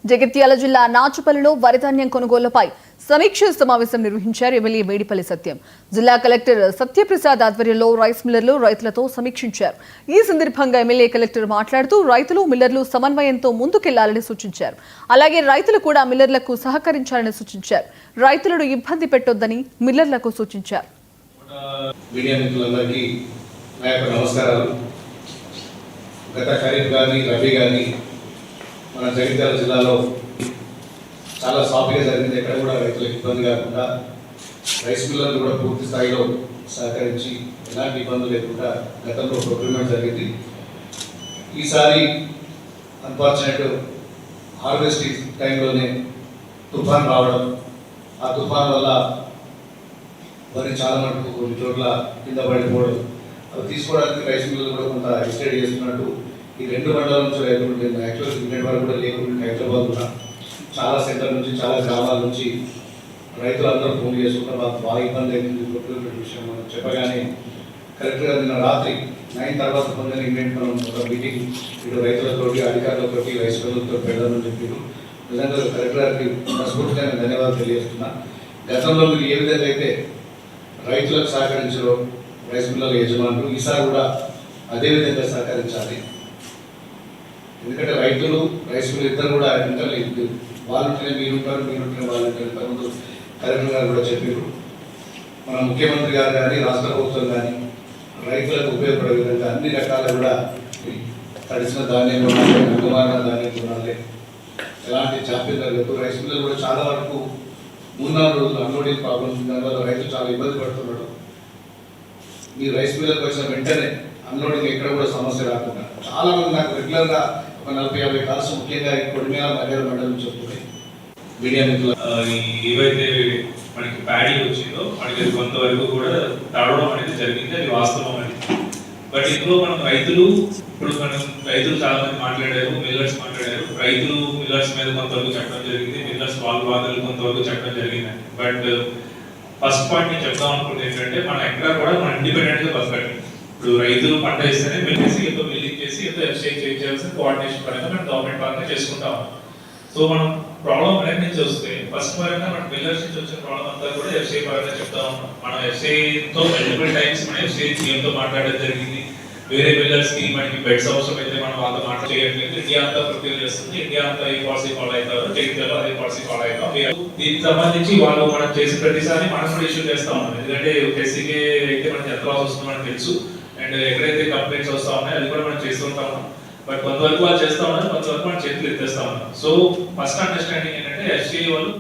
జగిత్యాల జిల్లా నాచుపల్లిలో వరిధాన్యం కొనుగోలుపై సమీక్ష సమావేశం నిర్వహించారు ఎమ్మెల్యే మేడిపల్లి సత్యం. జిల్లా కలెక్టర్ సత్యప్రసాద్ ఆధ్వర్యంలో రైస్ మిల్లర్లు రైతులతో సమీక్షించారు. ఈ సందర్భంగా ఎమ్మెల్యే కలెక్టర్ మాట్లాడుతూ రైతులు మిల్లర్లు సమన్వయంతో ముందుకెళ్లాలని సూచించారు. అలాగే రైతులు కూడా మిల్లర్లకు సహకరించాలని సూచించారు. రైతులను ఇబ్బంది పెట్టొద్దని మిల్లర్లకు సూచించారు. మన జగిత్యాల జిల్లాలో చాలా సాఫీగా జరిగింది. ఎక్కడ కూడా రైతులకు ఇబ్బంది కాకుండా రైస్ మిల్లర్లు కూడా పూర్తి స్థాయిలో సహకరించి ఎలాంటి ఇబ్బందులు లేకుండా గతంలో ప్రొక్యూర్మెంట్ జరిగింది. ఈసారి అన్ఫార్చునేట్ హార్వెస్టింగ్ టైంలోనే తుఫాన్ రావడం, ఆ తుఫాన్ వల్ల వరి చాలా మటుకు కొన్ని చోట్ల కింద పడిపోవడం, అవి తీసుకోవడానికి రైస్ మిల్లర్లు కూడా కొంత ఎక్స్టెండ్ చేస్తున్నట్టు ఈ రెండు మండలాల నుంచి రైతులు యాక్చువల్ సిమెంట్ వరకు కూడా లేకుండా హైదరాబాద్ కూడా చాలా సెంటర్ నుంచి చాలా గ్రామాల నుంచి రైతులందరూ ఫోన్ చేసుకుంటారు. వాళ్ళకి బాగా ఇబ్బంది అవుతుంది ప్రొక్యూర్మెంట్ విషయం మనం చెప్పగానే కరెక్ట్గా నిన్న రాత్రి 9 తర్వాత పొందిన ఈవెంట్ మనం ఒక మీటింగ్ ఇటు రైతులతోటి అధికారులతోటి రైస్ మిల్లర్లతో పెడదామని చెప్పారు. నిజంగా కలెక్టర్ గారికి మనస్ఫూర్తిగా నేను ధన్యవాదాలు తెలియజేస్తున్నా. గతంలో మీరు ఏ విధంగా అయితే రైతులకు సహకరించారో రైస్ మిల్లర్ల యజమానులు ఈసారి కూడా అదేవిధంగా సహకరించాలి. ఎందుకంటే రైతులు రైస్ మిల్ ఇద్దరు కూడా ఇంటర్లింక్డ్, వాళ్ళుంటేనే మీరుంటారు, మీరుంటేనే వాళ్ళుంటారు. ఇంతకుముందు కలెక్టర్ గారు కూడా చెప్పారు. మన ముఖ్యమంత్రి గారు కానీ రాష్ట్ర ప్రభుత్వం కానీ రైతులకు ఉపయోగపడే విధంగా అన్ని రకాల కూడా తడిసిన ధాన్యం కొనాలి, అంగమాన ధాన్యం కొనాలి, ఎలాంటి జాప్యం జరగదు. రైస్ మిల్లర్ కూడా చాలా వరకు 3-4 రోజులు అన్లోడింగ్ ప్రాబ్లమ్స్ ఉంది. దానివల్ల రైతులు చాలా ఇబ్బంది పడుతున్నాడు. ఈ రైస్ మిల్లర్కి వచ్చిన వెంటనే అన్లోడింగ్ ఎక్కడ కూడా సమస్య రాకుండా చాలా మంది నాకు రెగ్యులర్గా ఒక 40-50 కాల్స్ ముఖ్యంగా కొడిమేళ మర్యాద మండలం చెప్తున్నాయి. మీడియా మిత్రులు ఏవైతే మనకి ప్యాడీ వచ్చిందో మనకి కొంతవరకు కూడా తడవడం అనేది జరిగింది, అది వాస్తవం అని. బట్ ఇందులో మనం రైతులు చాలా మంది మాట్లాడారు, మిల్లర్స్ మాట్లాడారు. రైతులు మిల్లర్స్ మీద కొంతవరకు చెప్పడం జరిగింది, మిల్లర్స్ వాళ్ళ బాధలు కొంతవరకు చెప్పడం జరిగింది. బట్ ఫస్ట్ పాయింట్ నేను చెప్తాం అనుకుంటే ఏంటంటే మనం ఎక్కడ కూడా మనం ఇండిపెండెంట్ గా బతకండి. ఇప్పుడు రైతులు పంట వేస్తేనే మిల్లేసి ఎంతో మిల్లింగ్ చేసి ఎంతో ఎఫ్సీఐ చేయాల్సిన కోఆర్డినేషన్ పరంగా మనం గవర్నమెంట్ పరంగా చేసుకుంటాం. సో మనం ప్రాబ్లం అనేది నుంచి వస్తే ఫస్ట్ పరంగా మన మిల్లర్స్ నుంచి వచ్చిన ప్రాబ్లం అంతా కూడా ఎఫ్సీఐ పరంగా చెప్తా ఉన్నాం. మనం ఎఫ్సీఐతో మల్టిపుల్ టైమ్స్ మనం ఎఫ్సీఐ సీఎంతో మాట్లాడడం జరిగింది. వేరే మిల్లర్స్ కి మనకి బెడ్స్ అవసరం అయితే మనం వాళ్ళతో మాట్లాడలేదు. ఇండియా అంతా ప్రొక్యూర్ చేస్తుంది, ఇండియా అంతా ఏ పాలసీ ఫాలో అవుతారో జగిత్యాలలో అదే పాలసీ ఫాలో అవుతాం. దీనికి సంబంధించి వాళ్ళు మనం చేసే ప్రతిసారి మనం కూడా ఇష్యూ చేస్తా ఉన్నాం. ఎందుకంటే ఎస్సీకే అయితే మనకి ఎంత లాస్ వస్తుందో మనకు తెలుసు, అండ్ ఎక్కడైతే కంప్లైంట్స్ వస్తా ఉన్నాయో అది కూడా మనం చేస్తుంటా ఉన్నాం. బట్ కొంతవరకు వాళ్ళు చేస్తా ఉన్నారు, కొంతవరకు మనం చేతులు ఎత్తేస్తా ఉన్నాం. సో ఫస్ట్ అండర్స్టాండింగ్ ఏంటంటే ఎఫ్సీఐ వాళ్ళు